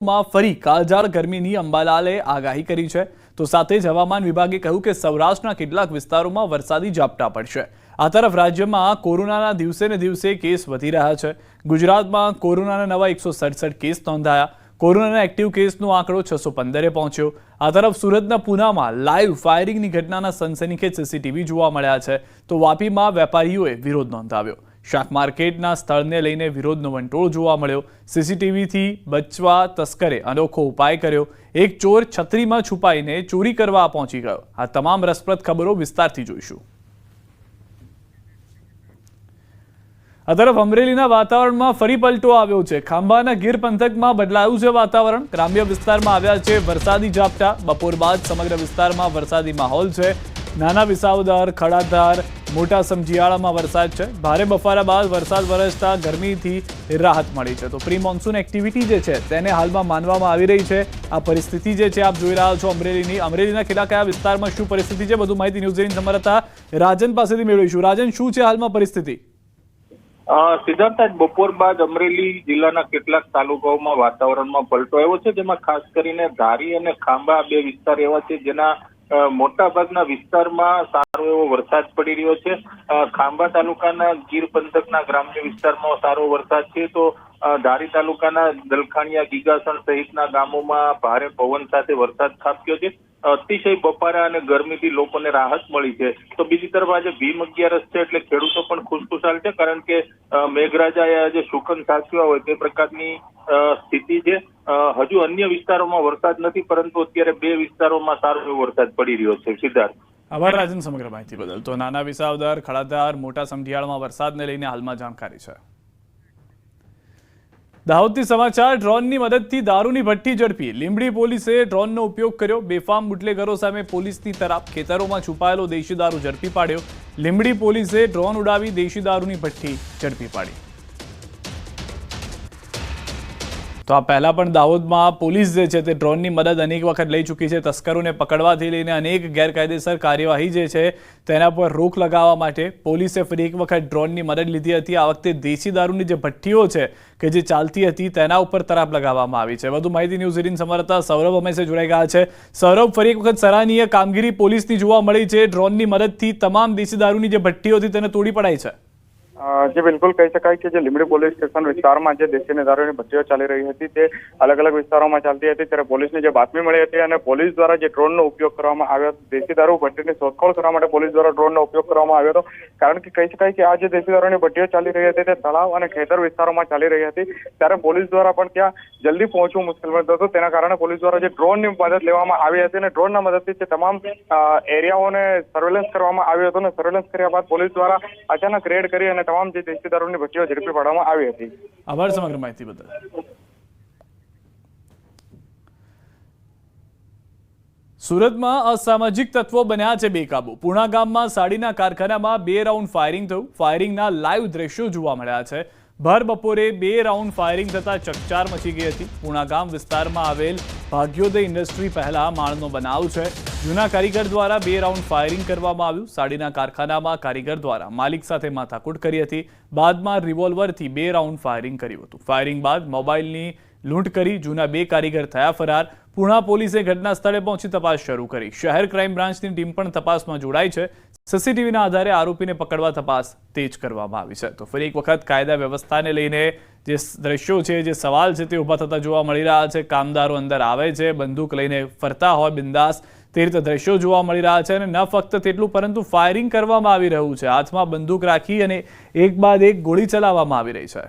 માં ફરી કાળઝાળ ગરમીની અંબાલાલે આગાહી કરી છે તો સાથે જ હવામાન વિભાગે કહ્યું કે સૌરાષ્ટ્રના કેટલાક વિસ્તારોમાં વરસાદી ઝાપટા પડશે। આ તરફ રાજ્યમાં કોરોનાના દિવસે ને દિવસે કેસ વધી રહ્યા છે। ગુજરાતમાં કોરોનાના નવા 167 કેસ નોંધાયા। કોરોનાના એક્ટિવ કેસનો આંકડો 615 પહોંચ્યો। આ તરફ સુરતના પૂનામાં લાઈવ ફાયરિંગની ઘટનાના સનસનીખેજ સીસીટીવી જોવા મળ્યા છે તો વાપીમાં વેપારીઓએ વિરોધ નોંધાવ્યો। શાક માર્કેટના સ્થળને લઈને વિરોધનો વંટોળ જોવા મળ્યો। સીસીટીવીથી બચવા તસ્કરે અનોખો ઉપાય કર્યો। એક ચોર છત્રીમાં છુપાઈને ચોરી કરવા પહોંચી ગયો। આ તમામ રસપ્રદ ખબરો વિસ્તારથી જોઈશું। આ તરફ અમરેલીના વાતાવરણમાં ફરી પલટો આવ્યો છે। ખાંભાના ગીર પંથકમાં બદલાયું છે વાતાવરણ। ગ્રામ્ય વિસ્તારમાં આવ્યા છે વરસાદી ઝાપટા। બપોર બાદ સમગ્ર વિસ્તારમાં વરસાદી માહોલ છે। નાના વિસાવદર, ખડાધાર, મોટા સમજીયાળામાં વરસાદ છે। ભારે બફારા બાદ વરસાદ વરસતા ગરમીથી રાહત મળી છે તો પ્રી મોન્સૂન એક્ટિવિટી જે છે તેને હાલમાં માનવામાં આવી રહી છે। આ પરિસ્થિતિ જે છે આપ જોઈ રહ્યા છો અમરેલીના કયા વિસ્તારમાં શું પરિસ્થિતિ છે વધુ માહિતી ન્યૂઝ 18 સંવાદદાતા રાજન પાસેથી મેળવીશું। રાજન, શું છે હાલમાં પરિસ્થિતિ? સિદ્ધાર્થ, બપોર બાદ અમરેલી જિલ્લાના કેટલાક તાલુકાઓમાં વાતાવરણમાં પલટો આવ્યો છે, જેમાં ખાસ કરીને ધારી અને ખાંભા બે વિસ્તાર એવા છે જેના મોટાભાગના વિસ્તારમાં સારો એવો વરસાદ પડી રહ્યો છે। ખાંભા તાલુકાના ગીર પંથકના ગ્રામ્ય વિસ્તારમાં સારો વરસાદ છે તો ધારી તાલુકાના દલખાણીયા, ગીગાસણ સહિતના ગામોમાં ભારે પવન સાથે વરસાદ ખાબક્યો છે। અતિશય બફારા અને ગરમીથી લોકોને રાહત મળી છે તો બીજી તરફ આજે ભીમ 11 છે એટલે ખેડૂતો પણ ખુશખુશાલ છે, કારણ કે મેઘરાજાએ આજે શુકન સાચવ્યા હોય તે પ્રકારની સ્થિતિ છે। હજુ અન્ય વિસ્તારોમાં વરસાદ નથી, પરંતુ અત્યારે બે વિસ્તારોમાં સારો એવો વરસાદ પડી રહ્યો છે। સિદ્ધાર્થ, આભાર રાજન સમગ્ર માહિતી બદલ। તો નાના વિસાવદર, ખડાધાર, મોટા સમઢિયાળમાં વરસાદને લઈને હાલમાં જાણકારી છે। દાહોદથી સમાચાર। ડ્રોનની મદદથી દારૂની ભઠ્ઠી ઝડપી। લીંબડી પોલીસે ડ્રોનનો ઉપયોગ કર્યો। બેફામ બુટલેગરો સામે પોલીસની તરાપ। ખેતરોમાં છુપાયેલો દેશી દારૂ ઝડપી પાડ્યો। લીંબડી પોલીસે ડ્રોન ઉડાવી દેશી દારૂની ભઠ્ઠી ઝડપી પાડી। તો આ પહેલા પણ દાહોદમાં પોલીસ જે છે તે ડ્રોનની મદદ અનેક વખત લઈ ચૂકી છે। તસ્કરોને પકડવાથી લઈને અનેક ગેરકાયદેસર કાર્યવાહી જે છે તેના પર રોક લગાવવા માટે પોલીસે ફરી એક વખત ડ્રોનની મદદ લીધી હતી। આ વખતે દેશી દારૂની જે ભઠ્ઠીઓ છે કે જે ચાલતી હતી તેના ઉપર તરાપ લગાવવામાં આવી છે। વધુ માહિતી ન્યૂઝ 18 સંવાદદાતા સૌરભ અમે જોડાઈ ગયા છે। સૌરભ, ફરી એક વખત સરાહનીય કામગીરી પોલીસની જોવા મળી છે। ડ્રોનની મદદથી તમામ દેશી દારૂની જે ભઠ્ઠીઓ હતી તેને તોડી પડાઈ છે। જે બિલકુલ કહી શકાય કે જે લીંબડી પોલીસ સ્ટેશન વિસ્તારમાં જે દેશી દારૂની ભઠ્ઠીઓ ચાલી રહી હતી તે અલગ અલગ વિસ્તારોમાં ચાલતી હતી, ત્યારે પોલીસને જે બાતમી મળી હતી અને પોલીસ દ્વારા જે ડ્રોનનો ઉપયોગ કરવામાં આવ્યો હતો, દેશી દારૂ ભઠ્ઠીની શોધખોળ કરવા માટે પોલીસ દ્વારા ડ્રોનનો ઉપયોગ કરવામાં આવ્યો હતો। કારણ કે કહી શકાય કે આ જે દેશી દારૂની ભઠ્ઠીઓ ચાલી રહી હતી તે તળાવ અને ખેતર વિસ્તારોમાં ચાલી રહી હતી, ત્યારે પોલીસ દ્વારા પણ ત્યાં જલ્દી પહોંચવું મુશ્કેલ બનતું હતું। તેના કારણે પોલીસ દ્વારા જે ડ્રોનની મદદ લેવામાં આવી હતી અને ડ્રોનના મદદથી તે તમામ એરિયાઓને સર્વેલન્સ કરવામાં આવ્યો હતો અને સર્વેલન્સ કર્યા બાદ પોલીસ દ્વારા અચાનક રેડ કરી અને તમામ જે દેશી દારૂની ભઠ્ઠીઓ ઝડપી પાડવામાં આવી હતી। આભાર સમગ્ર માહિતી બદલ। સુરતમાં અસામાજિક તત્વો બન્યા છે બેકાબુ। પૂણા ગામમાં સાડીના કારખાનામાં 2 રાઉન્ડ ફાયરિંગ થયું। ફાયરિંગના લાઈવ દ્રશ્યો જોવા મળ્યા છે। ભર બપોરે 2 રાઉન્ડ ફાયરિંગ થતા ચકચાર મચી ગઈ હતી। પૂણા ગામ વિસ્તારમાં આવેલ ભાગ્યોદય ઇન્ડસ્ટ્રી પહેલા માળનો બનાવ છે। જૂના કારીગર દ્વારા 2 રાઉન્ડ ફાયરિંગ કરવામાં આવ્યું। સાડીના કારખાનામાં કારીગર દ્વારા માલિક સાથે માથાકૂટ કરી હતી। બાદમાં રિવોલ્વરથી 2 રાઉન્ડ ફાયરિંગ કર્યું હતું। ફાયરિંગ બાદ મોબાઈલની લૂંટ કરી જૂના 2 કારીગર થયા ફરાર। પૂણા પોલીસે ઘટના સ્થળે પહોંચી તપાસ શરૂ કરી। શહેર ક્રાઇમ બ્રાન્ચની ટીમ પણ તપાસમાં જોડાઈ છે। સીસીટીવીના આધારે આરોપીને પકડવા તપાસ તેજ કરવામાં આવી છે। તો ફરી એક વખત કાયદા વ્યવસ્થાને લઈને જે દ્રશ્યો છે, જે સવાલ છે તે ઊભા થતા જોવા મળી રહ્યા છે। કામદારો અંદર આવે છે, બંદૂક લઈને ફરતા હોય બિંદાસ, તે રીતે દ્રશ્યો જોવા મળી રહ્યા છે। અને ન ફક્ત તેટલું પરંતુ ફાયરિંગ કરવામાં આવી રહ્યું છે। હાથમાં બંદૂક રાખી અને એક બાદ એક ગોળી ચલાવવામાં આવી રહી છે।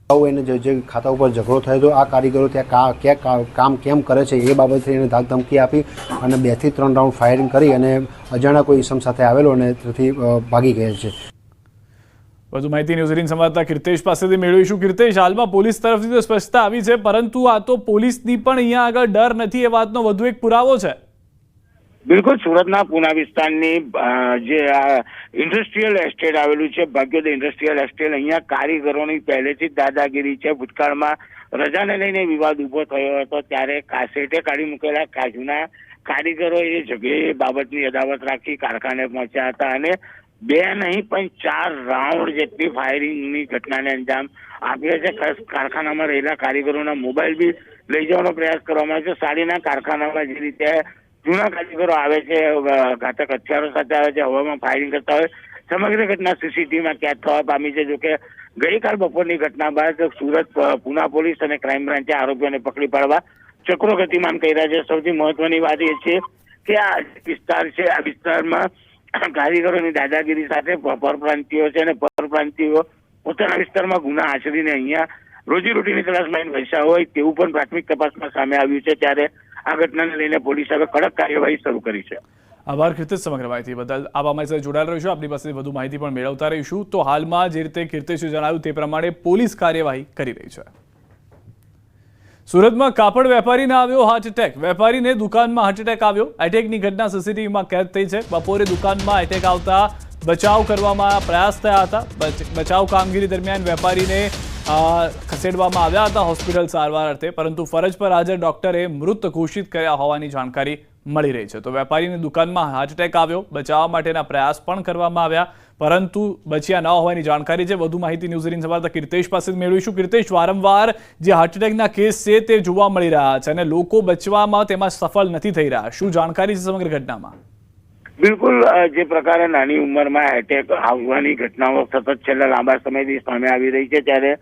એને જે ખાતા ઉપર ઝઘડો થયો તો આ કારીગરો ત્યાં કામ કેમ કરે છે એ બાબતે એને ધાક ધમકી આપી અને 2 થી 3 રાઉન્ડ ફાયરિંગ કરી અને અજાણ્યા કોઈ ઇસમ સાથે આવેલો અને ત્યાંથી ભાગી ગયા છે। વધુ માહિતી ન્યૂઝ 18 સંવાદદાતા કીર્તેશ પાસેથી મેળવીશું। કીર્તેશ, હાલમાં પોલીસ તરફથી તો સ્પષ્ટતા આવી છે, પરંતુ આ તો પોલીસની પણ અહીંયા આગળ ડર નથી એ વાતનો વધુ એક પુરાવો છે। બિલકુલ, સુરતના પૂના વિસ્તારની જે ઇન્ડસ્ટ્રીયલ એસ્ટેટ આવેલું છે, ભાગ્યોદય ઇન્ડસ્ટ્રીયલ એસ્ટેટ, અહીંયા કારીગરોની પહેલેથી જ દાદાગીરી છે। ભૂતકાળમાં રજાને લઈને વિવાદ ઉભો થયો હતો, ત્યારે કાસેટે કાઢી મૂકેલા કાજુના કારીગરો એ જગ્યાએ બાબતની અદાવત રાખી કારખાને પહોંચ્યા હતા અને 2 નહીં પણ 4 રાઉન્ડ જેટલી ફાયરિંગની ઘટનાને અંજામ આપ્યો છે. ખાસ કારખાનામાં રહેલા કારીગરોના મોબાઈલ બી લઈ જવાનો પ્રયાસ કરવામાં આવ્યો છે. સાડીના કારખાનામાં જે રીતે જૂના કારીગરો આવે છે, ઘાતક હથિયારો સાથે આવે છે, હવામાં ફાયરિંગ કરતા હોય, સમગ્ર ઘટના સીસીટીવીમાં કેદ થવા પામી છે. જોકે ગઈકાલ બપોરની ઘટના બાદ સુરત પુના પોલીસ અને ક્રાઇમ બ્રાન્ચે આરોપીઓને પકડી પાડવા ચક્રો ગતિમાન કર્યા છે. સૌથી મહત્વની વાત એ છે કે આ વિસ્તાર છે, આ વિસ્તારમાં કારીગરોની દાદાગીરી સાથે પરપ્રાંતિયો છે અને પરપ્રાંતિયો પોતાના વિસ્તારમાં ગુના આચરીને અહીંયા રોજીરોટીની તલાશમાં વસ્યા હોય તેવું પણ પ્રાથમિક તપાસમાં સામે આવ્યું છે. ત્યારે આ ઘટનાને લઈને પોલીસે હવે કડક કાર્યવાહી શરૂ કરી છે. આભાર કીર્તિશ સમગ્ર માહિતી બદલ. આપ અમારી સાથે જોડાયેલા રહીશું, આપણી પાસેથી વધુ માહિતી પણ મેળવતા રહીશું. તો હાલમાં જે રીતે કીર્તિશે જણાવ્યું તે પ્રમાણે પોલીસ કાર્યવાહી કરી રહી છે. સુરતમાં કાપડ વેપારીને આવ્યો હાર્ટ એટેક. વેપારીને દુકાનમાં હાર્ટ એટેક આવ્યો. એટેકની ઘટના સીસીટીવીમાં કેદ થઈ છે. બપોરે દુકાનમાં એટેક આવતા બચાવ કરવામાં પ્રયાસ થયા હતા. બચાવ કામગીરી દરમિયાન વેપારીને ખસેડવામાં આવ્યા હતા હોસ્પિટલ સારવાર અર્થે, પરંતુ ફરજ પર હાજર ડોક્ટરે મૃત ઘોષિત કર્યા હોવાની જાણકારી મળી રહી છે. તો વેપારીની દુકાનમાં હાર્ટ એટેક આવ્યો. બચાવવા માટેના પ્રયાસ પણ કરવામાં આવ્યા, પરંતુ બચ્યા ન હોવાની જાણકારી છે. વધુ માહિતી ન્યૂઝ 18 સંવાદદાતા કીર્તેશ પાસે મેળવીશું. કીર્તેશ, વારંવાર જે હાર્ટ એટેકના કેસ છે તે જોવા મળી રહ્યા છે અને લોકો બચવામાં તેમાં સફળ નથી થઈ રહ્યા. શું જાણકારી છે સમગ્ર ઘટનામાં? બિલકુલ, જે પ્રકારે નાની ઉંમરમાં એટેક આવવાની ઘટનાઓ સતત છેલ્લા લાંબા સમયથી સામે આવી રહી છે, ત્યારે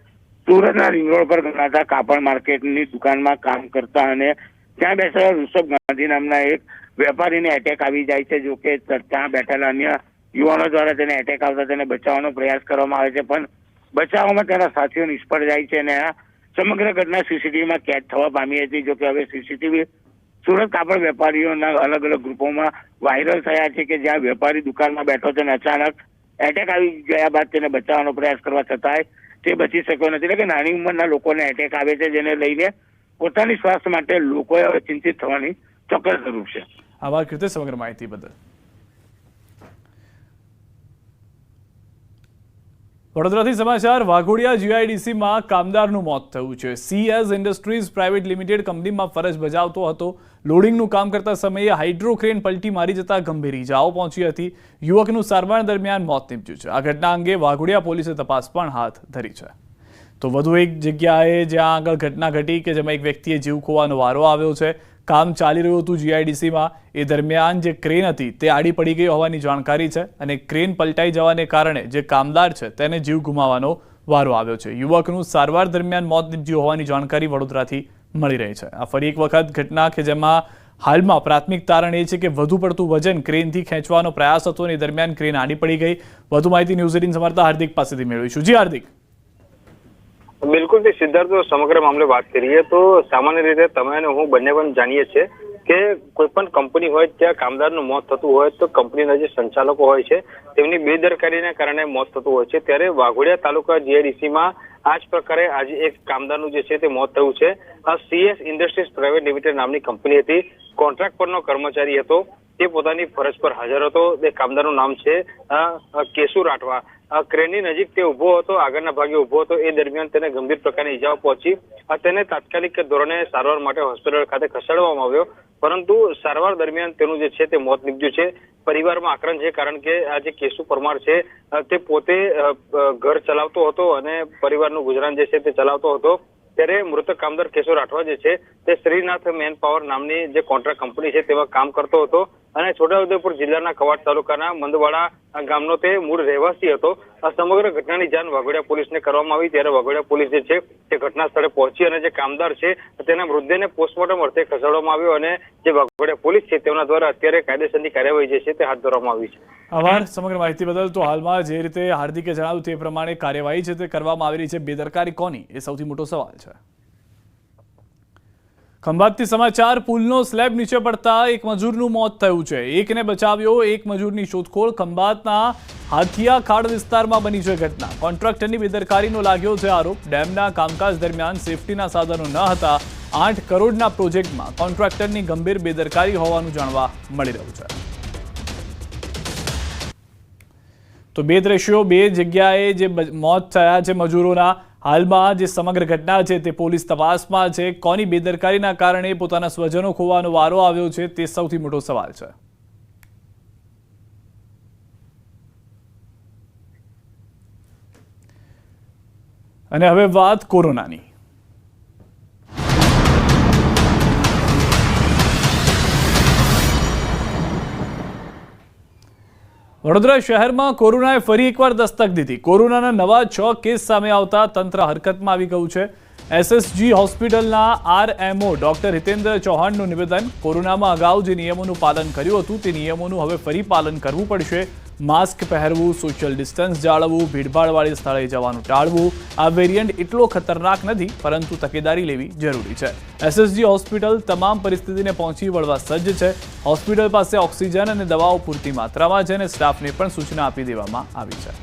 સુરતના રિંગ રોડ પર ગણાતા કાપડ માર્કેટની દુકાનમાં કામ કરતા અને ત્યાં બેસેલા ઋષભ ગાંધી નામના એક વેપારીને એટેક આવી જાય છે. જો કે ત્યાં બેઠેલા અન્ય યુવાનો દ્વારા તેને એટેક આવતા તેને બચાવવાનો પ્રયાસ કરવામાં આવે છે, પણ બચાવવામાં તેના સાથીઓ નિષ્ફળ જાય છે અને આ સમગ્ર ઘટના સીસીટીવીમાં કેદ થવા પામી હતી. જો કે હવે સીસીટીવી સુરત કાપડ વેપારીઓના અલગ અલગ ગ્રુપોમાં વાયરલ થયા છે કે જ્યાં વેપારી દુકાનમાં બેઠો છે અને અચાનક એટેક આવી ગયા બાદ તેને બચાવવાનો પ્રયાસ કરવા છતાંય તે બચી શક્યો નથી. એટલે કે નાની ઉંમરના લોકોને એટેક આવે છે, જેને લઈને પોતાની સ્વાસ્થ્ય માટે લોકોએ હવે ચિંતિત થવાની ચોક્કસ જરૂર છે. આભાર કીર્તિશ સમગ્ર માહિતી બદલ. વડોદરાથી સમાચાર. વાઘોડિયા જીઆઈડીસીમાં કામદારનું મોત થયું છે. CS ઇન્ડસ્ટ્રીઝ પ્રાઇવેટ લિમિટેડ કંપનીમાં ફરજ બજાવતો હતો. લોડિંગનું કામ કરતા સમયે હાઇડ્રોક્રેન પલટી મારી જતા ગંભીર ઇજાઓ પહોંચી હતી. યુવકનું સારવાર દરમિયાન મોત નીપજ્યું છે. આ ઘટના અંગે વાઘોડિયા પોલીસે તપાસ પણ હાથ ધરી છે. તો વધુ એક જગ્યાએ જ્યાં આગળ ઘટના ઘટી કે જેમાં એક વ્યક્તિએ જીવ ખોવાનો વારો આવ્યો છે. કામ ચાલી રહ્યું હતું જીઆઈડીસીમાં, એ દરમિયાન જે ક્રેન હતી તે આડી પડી ગઈ હોવાની જાણકારી છે અને ક્રેન પલટાઈ જવાને કારણે જે કામદાર છે તેને જીવ ગુમાવવાનો વારો આવ્યો છે. યુવકનું સારવાર દરમિયાન મોત નીપજ્યું હોવાની જાણકારી વડોદરાથી મળી રહી છે. આ ફરી એક વખત ઘટના કે જેમાં હાલમાં પ્રાથમિક તારણ એ છે કે વધુ પડતું વજન ક્રેનથી ખેંચવાનો પ્રયાસ હતો અને એ દરમિયાન ક્રેન આડી પડી ગઈ. વધુ માહિતી ન્યૂઝ 18 સંવાદદાતા હાર્દિક પાસેથી મેળવીશું. જી હાર્દિક. બિલકુલ સિદ્ધાર્થ, સમગ્ર મામલે વાત કરીએ તો સામાન્ય રીતે તમે અને હું બંને પણ જાણીએ છીએ કે કોઈ પણ કંપની હોય ત્યાં કામદારનું મોત થતું હોય તો કંપનીના જે સંચાલકો હોય છે તેમની બેદરકારીના કારણે મોત થતું હોય છે. ત્યારે વાઘોડિયા તાલુકા જીઆઈડીસીમાં આ જ પ્રકારે આજે એક કામદારનું જે છે તે મોત થયું છે. CS ઇન્ડસ્ટ્રીઝ પ્રાઇવેટ લિમિટેડ નામની કંપની હતી. કોન્ટ્રાક્ટ પરનો કર્મચારી હતો. તે પોતાની ફરજ પર હાજર હતો. તે કામદારનું નામ છે કેશુ રાઠવા. ક્રેનની નજીક તે ઉભો હતો, આગળના ભાગે ઉભો હતો. એ દરમિયાન તેને ગંભીર પ્રકારની ઈજાઓ પહોંચી. તેને તાત્કાલિક ધોરણે સારવાર માટે હોસ્પિટલ ખાતે ખસેડવામાં આવ્યો, પરંતુ સારવાર દરમિયાન તેનું જે છે તે મોત નીપજ્યું છે. પરિવારમાં આક્રંદ છે, કારણ કે આ જે કેશુ પરમાર છે તે પોતે ઘર ચલાવતો હતો અને પરિવારનું ગુજરાન જે છે તે ચલાવતો હતો. ત્યારે મૃતક કામદાર કેશુ રાઠવા જે છે તે શ્રીનાથ મેન પાવર નામની જે કોન્ટ્રાક્ટ કંપની છે તેમાં કામ કરતો હતો અને છોટાઉદેપુર જિલ્લાના કવાડ તાલુકાના મંદવાડા ગામનો તે મૂળ રહેવાસી હતો. આ સમગ્ર ઘટનાની જાણ વાઘોડિયા પોલીસને કરવામાં આવી. ત્યારે વાઘોડિયા પોલીસ જે છે તે ઘટના સ્થળે પહોંચી અને જે કામદાર છે તેના મૃતદેહને પોસ્ટમોર્ટમ અર્થે ખસેડવામાં આવ્યો અને જે વાઘોડિયા પોલીસ છે તેમના દ્વારા અત્યારે કાયદેસરની કાર્યવાહી જે છે તે હાથ ધરવામાં આવી છે. આભાર સમગ્ર માહિતી બદલ. તો હાલમાં જે રીતે હાર્દિકે જણાવ્યું તે પ્રમાણે કાર્યવાહી છે તે કરવામાં આવી રહી છે. બેદરકારી કોની, એ સૌથી મોટો સવાલ છે. ખંભાતથી સમાચાર. પુલનો સ્લેબ નીચે પડતા એક મજૂરનું મોત થયું છે. એકને બચાવ્યો. એક મજૂરની શોધખોળ. ખંભાતના હાથિયા ખાડ વિસ્તારમાં બની છે ઘટના. કોન્ટ્રાક્ટરની બેદરકારીનો લાગ્યો છે આરોપ. ડેમના કામકાજ દરમિયાન સેફટીના સાધનો ન હતા. 8 કરોડના પ્રોજેક્ટમાં કોન્ટ્રાક્ટરની ગંભીર બેદરકારી હોવાનું જાણવા મળી રહ્યું છે. તો બે દ્રશ્યો, બે જગ્યાએ જે મોત થયા છે મજૂરોના. હાલમાં જે સમગ્ર ઘટના છે તે પોલીસ તપાસમાં છે. કોની બેદરકારીના કારણે પોતાના સ્વજનો ખોવાનો વારો આવ્યો છે તે સૌથી મોટો સવાલ છે. અને હવે વાત કોરોનાની. વડોદરા શહેરમાં કોરોનાએ ફરી એકવાર દસ્તક દીધી. કોરોનાના નવા 6 કેસ સામે આવતા તંત્ર હરકતમાં આવી ગયું છે. એસએસજી હોસ્પિટલના આરએમઓ ડોક્ટર હિતેન્દ્ર ચૌહાણનું નિવેદન, કોરોનામાં અગાઉ જે નિયમોનું પાલન કર્યું હતું તે નિયમોનું હવે ફરી પાલન કરવું પડશે. માસ્ક પહેરવું, સોશિયલ ડિસ્ટન્સ જાળવવું, ભીડભાડવાળી સ્થળે જવાનું ટાળવું. આ વેરિયન્ટ એટલો ખતરનાક નથી, પરંતુ તકેદારી લેવી જરૂરી છે. એસએસજી હોસ્પિટલ તમામ પરિસ્થિતિને પહોંચી વળવા સજ્જ છે. હોસ્પિટલ પાસે ઓક્સિજન અને દવાઓ પૂરતી માત્રામાં છે અને સ્ટાફને પણ સૂચના આપી દેવામાં આવી છે.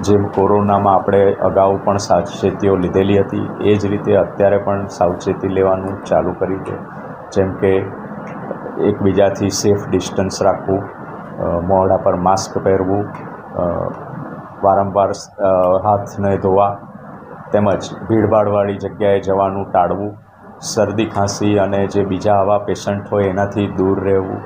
જેમ કોરોનામાં આપણે અગાઉ પણ સાવચેતીઓ લીધેલી હતી, એ જ રીતે અત્યારે પણ સાવચેતી લેવાનું ચાલુ કર્યું છે. જેમ કે એકબીજાથી સેફ ડિસ્ટન્સ રાખવું, મોઢા પર માસ્ક પહેરવું, વારંવાર હાથ ન ધોવા, તેમજ ભીડભાડવાળી જગ્યાએ જવાનું ટાળવું, શરદી ખાંસી અને જે બીજા આવા પેશન્ટ હોય એનાથી દૂર રહેવું.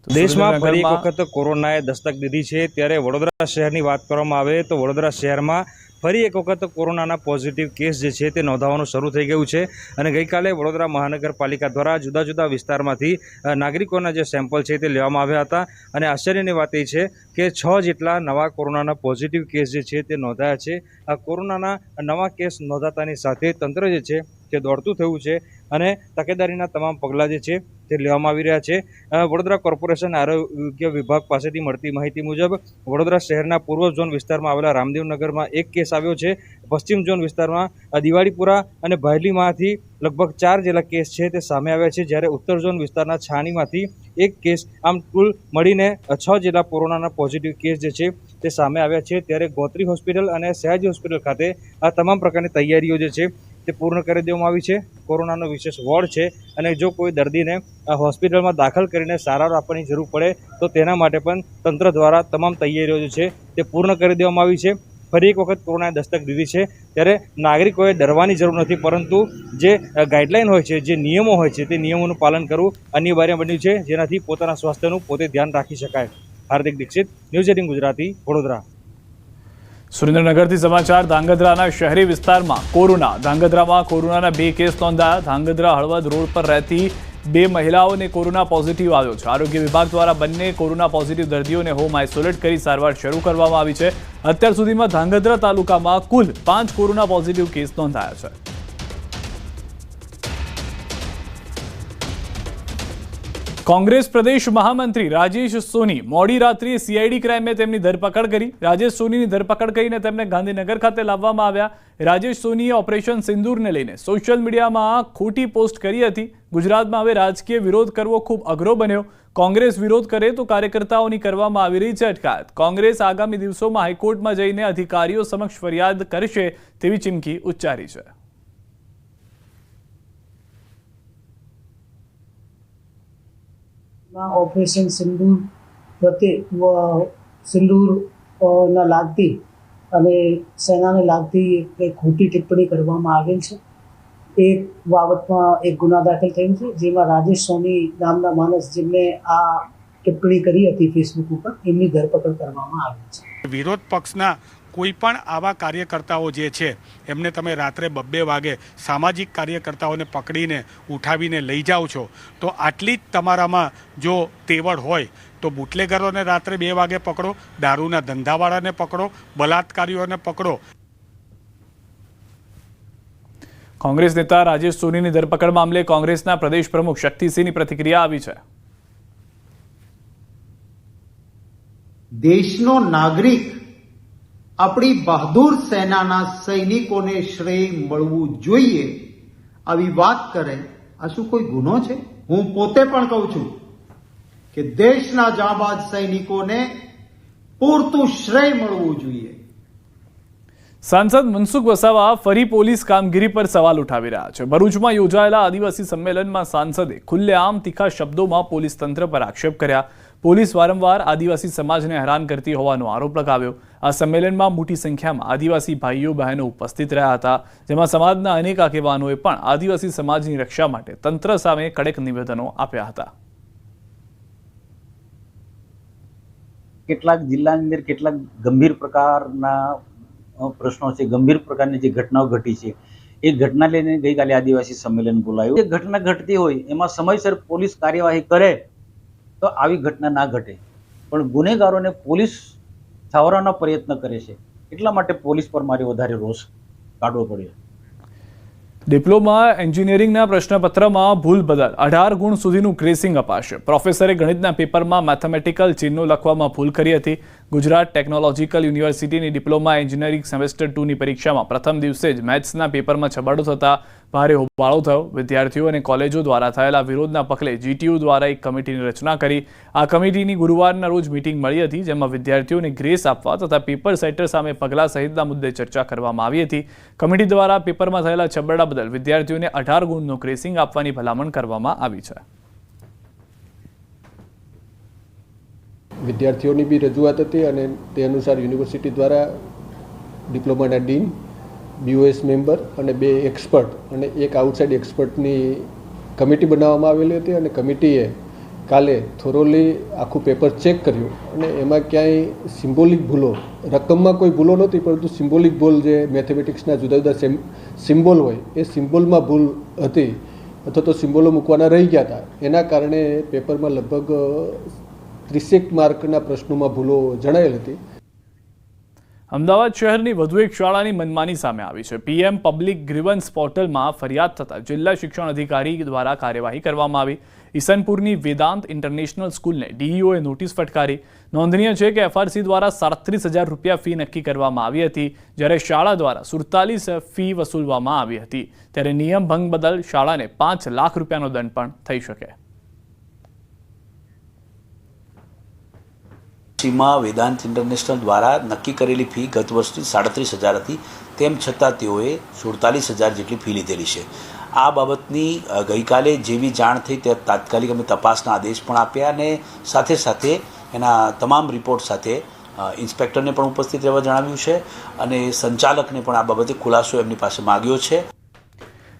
દેશમાં ફરી એક વખત કોરોનાએ દસ્તક દીધી છે, ત્યારે વડોદરા શહેરની વાત કરવામાં આવે તો વડોદરા શહેરમાં ફરી એક વખત કોરોનાના પોઝિટિવ કેસ જે છે તે નોંધાવાનું શરૂ થઈ ગયું છે. અને ગઈકાલે વડોદરા મહાનગરપાલિકા દ્વારા જુદા જુદા વિસ્તારમાંથી નાગરિકોના જે સેમ્પલ છે તે લેવામાં આવ્યા હતા. અને આશ્ચર્યની વાત એ છે કે 6 જેટલા નવા કોરોનાના પોઝિટિવ કેસ જે છે તે નોંધાયા છે. આ કોરોનાના નવા કેસ નોંધાતાની સાથે તંત્ર જે છે તે દોડતું થયું છે અને તકેદારીના તમામ પગલાં જે છે તે લેવામાં આવી રહ્યા છે. વડોદરા કોર્પોરેશન આરોગ્ય વિભાગ પાસેથી મળતી માહિતી મુજબ વડોદરા શહેરના પૂર્વ ઝોન વિસ્તારમાં આવેલા રામદેવનગરમાં એક કેસ આવ્યો છે. પશ્ચિમ ઝોન વિસ્તારમાં દિવાળીપુરા અને ભાયલીમાંથી લગભગ 4 જેટલા કેસ છે તે સામે આવ્યા છે, જ્યારે ઉત્તર ઝોન વિસ્તારના છાણીમાંથી એક કેસ, આમ કુલ મળીને 6 જેટલા કોરોનાના પોઝિટિવ કેસ જે છે તે સામે આવ્યા છે. ત્યારે ગોત્રી હોસ્પિટલ અને સયાજી હોસ્પિટલ ખાતે આ તમામ પ્રકારની તૈયારીઓ જે છે તે પૂર્ણ કરી દેવામાં આવી છે. કોરોનાનો વિશેષ વોર્ડ છે અને જો કોઈ દર્દીને હોસ્પિટલમાં દાખલ કરીને સારવાર આપવાની જરૂર પડે તો તેના માટે પણ તંત્ર દ્વારા તમામ તૈયારીઓ જે છે તે પૂર્ણ કરી દેવામાં આવી છે. ફરી એક વખત કોરોનાએ દસ્તક દીધી છે, ત્યારે નાગરિકોએ ડરવાની જરૂર નથી, પરંતુ જે ગાઈડલાઈન હોય છે, જે નિયમો હોય છે તે નિયમોનું પાલન કરવું અનિવાર્ય બન્યું છે, જેનાથી પોતાના સ્વાસ્થ્યનું પોતે ધ્યાન રાખી શકાય. હાર્દિક દીક્ષિત, ન્યૂઝ 18 ગુજરાતી, વડોદરા. સુરેન્દ્રનગરથી સમાચાર. ધાંગધ્રાના શહેરી વિસ્તારમાં કોરોના. ધાંગધ્રામાં કોરોનાના 2 કેસ નોંધાયા. ધાંગધ્રા હળવદ રોડ પર રહેતી 2 મહિલાઓને કોરોના પોઝિટિવ આવ્યો છે. આરોગ્ય વિભાગ દ્વારા બંને કોરોના પોઝિટિવ દર્દીઓને હોમ આઇસોલેટ કરી સારવાર શરૂ કરવામાં આવી છે. અત્યાર સુધીમાં ધાંગધ્રા તાલુકામાં કુલ 5 કોરોના પોઝિટિવ કેસ નોંધાયા છે. કોંગ્રેસ પ્રદેશ મહામંત્રી રાજેશ સોની મોડી રાત્રિએ સીઆઈડી ક્રાઇમે તેમની ધરપકડ કરી. રાજેશ સોનીની ધરપકડ કરીને તેમને ગાંધીનગર ખાતે લાવવામાં આવ્યા. રાજેશ સોનીએ ઓપરેશન સિંદૂરને લઈને સોશિયલ મીડિયામાં ખોટી પોસ્ટ કરી હતી. ગુજરાતમાં હવે રાજકીય વિરોધ કરવો ખૂબ અઘરો બન્યો. કોંગ્રેસ વિરોધ કરે તો કાર્યકર્તાઓની કરવામાં આવી રહી છે અટકાયત. કોંગ્રેસ આગામી દિવસોમાં હાઈકોર્ટમાં જઈને અધિકારીઓ સમક્ષ ફરિયાદ કરશે તેવી ચીમકી ઉચ્ચારી છે. ઓપરેશન સિંદૂર પ્રત્યે સિંદૂરના લાગતી અને સેનાને લાગતી એક ખોટી ટિપ્પણી કરવામાં આવેલ છે. એ બાબતમાં એક ગુના દાખલ થયો છે, જેમાં રાજેશ સોની નામના માણસ જેમને આ ટિપ્પણી કરી હતી ફેસબુક ઉપર, એમની ધરપકડ કરવામાં આવી છે. વિરોધ પક્ષના કોઈ પણ આવા કાર્યકર્તાઓ જે છે એમને તમે રાત્રે 2 વાગે સામાજિક કાર્યકર્તાઓને પકડીને ઉઠાવીને લઈ જાઓ છો, તો આટલી જ તમારામાં જો તેવડ હોય તો બુટલેગરોને રાત્રે 2 વાગે પકડો, દારૂના ધંધાવાળાને પકડો, બલાત્કારીઓને પકડો. કોંગ્રેસ નેતા રાજેશ સોનીની ધરપકડ મામલે કોંગ્રેસના પ્રદેશ પ્રમુખ શક્તિસિંહની પ્રતિક્રિયા આવી છે. દેશનો નાગરિક આપણી બહાદુર સેનાના સૈનિકોને શ્રેય મળવું જોઈએ આવી વાત કરે, આ શું કોઈ ગુનો છે? હું પોતે પણ કહું છું કે દેશના જાબાજ સૈનિકોને પૂરતું શ્રેય મળવું જોઈએ. સાંસદ મનસુખ વસાવા ફરી પોલીસ કામગીરી પર સવાલ ઉઠાવી રહ્યા છે. ભરૂચમાં યોજાયેલા આદિવાસી સંમેલનમાં સાંસદે ખુલ્લેઆમ તીખા શબ્દોમાં પોલીસ તંત્ર પર આક્ષેપ કર્યા. પોલીસ વારંવાર આદિવાસી સમાજને હેરાન કરતી હોવાનો આરોપ લગાવ્યો. આ સંમેલનમાં મોટી સંખ્યામાં આદિવાસી ભાઈઓ બહેનો ઉપસ્થિત રહ્યા હતા, જેમાં સમાજના અનેક આગેવાનોએ પણ આદિવાસી સમાજની રક્ષા માટે તંત્ર સામે કડક નિવેદનો આપ્યા હતા. કેટલાક જિલ્લાની અંદર કેટલાક ગંભીર પ્રકારના પ્રશ્નો છે, ગંભીર પ્રકારની જે ઘટનાઓ ઘટી છે એ ઘટના લઈને ગઈકાલે આદિવાસી સંમેલન બોલાયું. જે ઘટના ઘટતી હોય એમાં સમયસર પોલીસ કાર્યવાહી કરે તો આવી ઘટના ના ઘટે, પણ ગુનેગારોને પોલીસ છાવરવાનો પ્રયત્ન કરે છે, એટલા માટે પોલીસ પર મારે વધારે રોષ કાઢવો પડ્યો. ડિપ્લોમા એન્જિનિયરિંગના પ્રશ્નપત્રમાં ભૂલ બદલ 18 ગુણ સુધીનું ગ્રેસિંગ અપાશે. પ્રોફેસરે ગણિતના પેપરમાં મેથેમેટિકલ ચિહ્નો લખવામાં ભૂલ કરી હતી. ગુજરાત ટેકનોલોજીકલ યુનિવર્સિટીની ડિપ્લોમા એન્જિનિયરિંગ સેમેસ્ટર 2ની પરીક્ષામાં પ્રથમ દિવસે જ મેથ્સના પેપરમાં છબાડો થતા ભારે હોબાળો થયો. વિદ્યાર્થીઓ અને કોલેજો દ્વારા થયેલા વિરોધના પગલે જીટીયુ દ્વારા એક કમિટીની રચના કરી. આ કમિટીની ગુરુવારના રોજ મીટિંગ મળી હતી, જેમાં વિદ્યાર્થીઓને ગ્રેસ આપવા તથા પેપર સેટર સામે પગલાં સહિતના મુદ્દે ચર્ચા કરવામાં આવી હતી. કમિટી દ્વારા પેપરમાં થયેલા છબરડા બદલ વિદ્યાર્થીઓને 18 ગુણનું ગ્રેસિંગ આપવાની ભલામણ કરવામાં આવી છે. વિદ્યાર્થીઓની બી રજૂઆત હતી અને તે અનુસાર યુનિવર્સિટી દ્વારા ડિપ્લોમાના ડીન, BOS મેમ્બર અને 2 એક્સપર્ટ અને એક આઉટસાઇડ એક્સપર્ટની કમિટી બનાવવામાં આવેલી હતી અને કમિટીએ કાલે થોરોલી આખું પેપર ચેક કર્યું અને એમાં ક્યાંય સિમ્બોલિક ભૂલો, રકમમાં કોઈ ભૂલો નહોતી, પરંતુ સિમ્બોલિક ભૂલ જે મેથેમેટિક્સના જુદા જુદા સિમ્બોલ હોય એ સિમ્બોલમાં ભૂલ હતી અથવા તો સિમ્બોલો મૂકવાના રહી ગયા હતા. એના કારણે પેપરમાં લગભગ 30 માર્કના પ્રશ્નોમાં ભૂલો જણાયેલ હતી. અમદાવાદ શહેરની વધુ એક શાળાની મનમાની સામે આવી છે. PM પબ્લિક ગ્રીવન્સ પોર્ટલમાં ફરિયાદ થતાં જિલ્લા શિક્ષણ અધિકારી દ્વારા કાર્યવાહી કરવામાં આવી. ઈસનપુરની વેદાંત ઇન્ટરનેશનલ સ્કૂલને DEOએ નોટિસ ફટકારી. નોંધનીય છે કે FRC દ્વારા 37,000 રૂપિયા ફી નક્કી કરવામાં આવી હતી, જ્યારે શાળા દ્વારા 47 ફી વસૂલવામાં આવી હતી. ત્યારે નિયમ ભંગ બદલ શાળાને 5 લાખ રૂપિયાનો દંડ પણ થઈ શકે. માં વેદાંત ઇન્ટરનેશનલ દ્વારા નક્કી કરેલી ફી ગત વર્ષની 37,000 હતી, તેમ છતાં તેઓએ 47,000 જેટલી ફી લીધેલી છે. આ બાબતની ગઈકાલે જેવી જાણ થઈ તે તાત્કાલિક અમે તપાસના આદેશ પણ આપ્યા અને સાથે સાથે એના તમામ રિપોર્ટ સાથે ઇન્સ્પેક્ટરને પણ ઉપસ્થિત રહેવા જણાવ્યું છે અને સંચાલકને પણ આ બાબતે ખુલાસો એમની પાસે માગ્યો છે.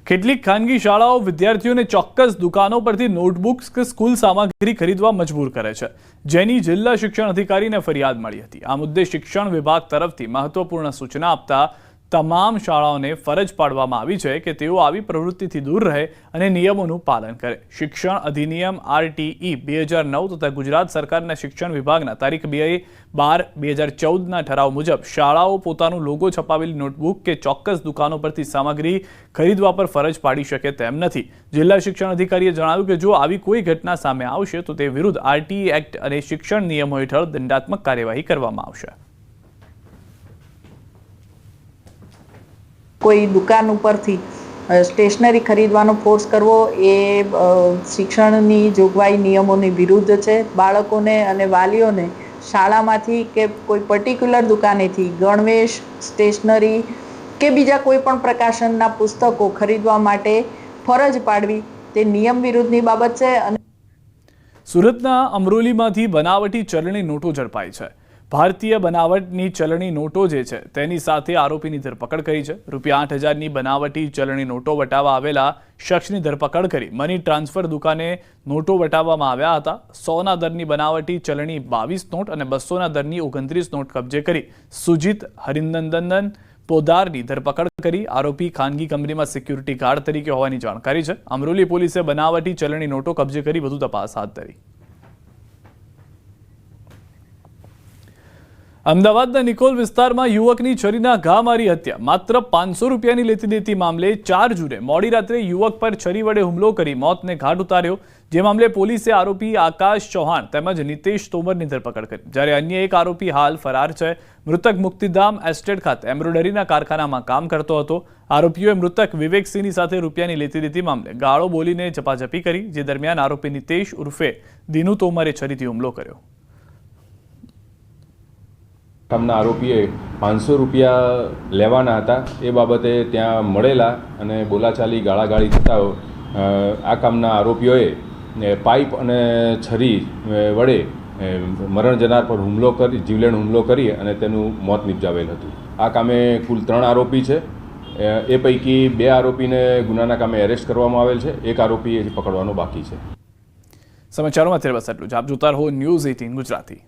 કેટલીક ખાનગી શાળાઓ વિદ્યાર્થીઓને ચોક્કસ દુકાનો પરથી નોટબુક્સ કે સ્કૂલ સામગ્રી ખરીદવા મજબૂર કરે છે, જેની જિલ્લા શિક્ષણ અધિકારીને ફરિયાદ મળી હતી. આ મુદ્દે શિક્ષણ વિભાગ તરફથી મહત્વપૂર્ણ સૂચના આપતા તમામ શાળાઓને ફરજ પાડવામાં આવી છે કે તેઓ આવી પ્રવૃત્તિથી દૂર રહે અને નિયમોનું પાલન કરે. શિક્ષણ અધિનિયમ RTE 2009 તથા ગુજરાત સરકારના શિક્ષણ વિભાગના તારીખ 2/12/2014ના ઠરાવ મુજબ શાળાઓ પોતાનું લોગો છપાવેલી નોટબુક કે ચોક્કસ દુકાનો પરથી સામગ્રી ખરીદવા પર ફરજ પાડી શકે તેમ નથી. જિલ્લા શિક્ષણ અધિકારીએ જણાવ્યું કે જો આવી કોઈ ઘટના સામે આવશે તો તે વિરુદ્ધ RTE એક્ટ અને શિક્ષણ નિયમો હેઠળ દંડાત્મક કાર્યવાહી કરવામાં આવશે. કોઈ દુકાન ઉપરથી સ્ટેશનરી ખરીદવાનો ફોર્સ કરવો એ શિક્ષણની જોગવાઈ નિયમોની વિરુદ્ધ છે. બાળકોને અને વાલીઓને શાળામાંથી કે કોઈ પર્ટિક્યુલર દુકાનેથી ગણવેશ, સ્ટેશનરી કે બીજા કોઈ પણ પ્રકાશનના પુસ્તકો ખરીદવા માટે ફરજ પાડવી તે નિયમ વિરુદ્ધની બાબત છે. અને સુરતના અમરોલીમાંથી બનાવટી ચલણી નોટો ઝડપાઈ છે. ભારતીય બનાવટની ચલણી નોટો જે છે તેની સાથે આરોપીની ધરપકડ કરી છે. ₹8,000ની બનાવટી ચલણી નોટો વટાવવા આવેલા શખ્સની ધરપકડ કરી મની ટ્રાન્સફર દુકાને નોટો વટાવવામાં આવ્યા હતા. 100ના દરની બનાવટી ચલણી 22 નોટ અને 200ના દરની 29 નોટ કબજે કરી સુજીત હરિનંદન પોદારની ધરપકડ કરી. આરોપી ખાનગી કંપનીમાં સિક્યુરિટી ગાર્ડ તરીકે હોવાની જાણકારી છે. અમરોલી પોલીસે બનાવટી ચલણી નોટો કબજે કરી વધુ તપાસ હાથ ધરી. અમદાવાદના નિકોલ વિસ્તારમાં યુવકની છરીના ઘા મારી હત્યા. માત્ર 500 રૂપિયાની લેતી દેતી મામલે 4 જૂને મોડી રાત્રે યુવક પર છરી વડે હુમલો કરી મોતને ઘાટ ઉતાર્યો. જે મામલે પોલીસે આરોપી આકાશ ચૌહાણ તેમજ નિતેશ તોમરની ધરપકડ કરી, જ્યારે અન્ય એક આરોપી હાલ ફરાર છે. મૃતક મુક્તિધામ એસ્ટેટ ખાતે એમ્બ્રોઇડરીના કારખાનામાં કામ કરતો હતો. આરોપીઓએ મૃતક વિવેકસિંહની સાથે રૂપિયાની લેતી દેતી મામલે ગાળો બોલીને ઝપાઝપી કરી, જે દરમિયાન આરોપી નિતેશ ઉર્ફે દિનુ તોમરે છરીથી હુમલો કર્યો. કામના આરોપીએ 500 રૂપિયા લેવાના હતા એ બાબતે ત્યાં મળેલા અને બોલાચાલી ગાળાગાળી થતા આ કામના આરોપીઓએ પાઇપ અને છરી વડે મરણ જનાર પર હુમલો કરી, જીવલેણ હુમલો કરી અને તેનું મોત નિપજાવેલ હતું. આ કામે કુલ 3 આરોપી છે. એ પૈકી 2 આરોપીને ગુનાના કામે એરેસ્ટ કરવામાં આવેલ છે. એક આરોપી પકડવાનો બાકી છે. સમાચારોમાં અત્યારે બસ એટલું જ. આપ જોતા રહો ન્યૂઝ 18 ગુજરાતી.